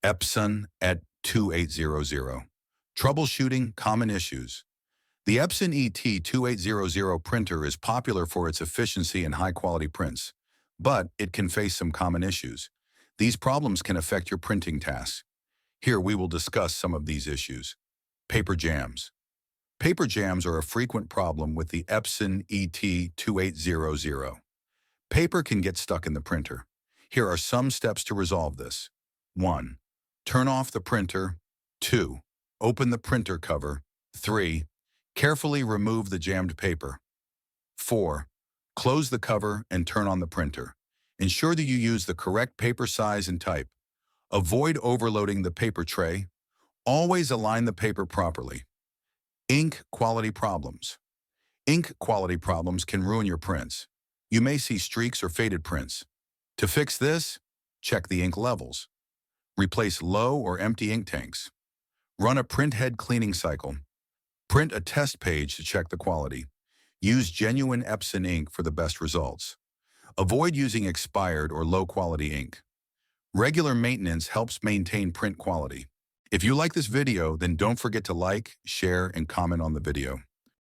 Epson ET-2800. Troubleshooting common issues. The Epson ET-2800 printer is popular for its efficiency and high-quality prints, but it can face some common issues. These problems can affect your printing tasks. Here we will discuss some of these issues. Paper jams. Paper jams are a frequent problem with the Epson ET-2800. Paper can get stuck in the printer. Here are some steps to resolve this. 1. Turn off the printer. 2. Open the printer cover. 3. Carefully remove the jammed paper. 4. Close the cover and turn on the printer. Ensure that you use the correct paper size and type. Avoid overloading the paper tray. Always align the paper properly. Ink quality problems. Ink quality problems can ruin your prints. You may see streaks or faded prints. To fix this, check the ink levels. Replace low or empty ink tanks. Run a print head cleaning cycle. Print a test page to check the quality. Use genuine Epson ink for the best results. Avoid using expired or low-quality ink. Regular maintenance helps maintain print quality. If you like this video, then don't forget to like, share, and comment on the video.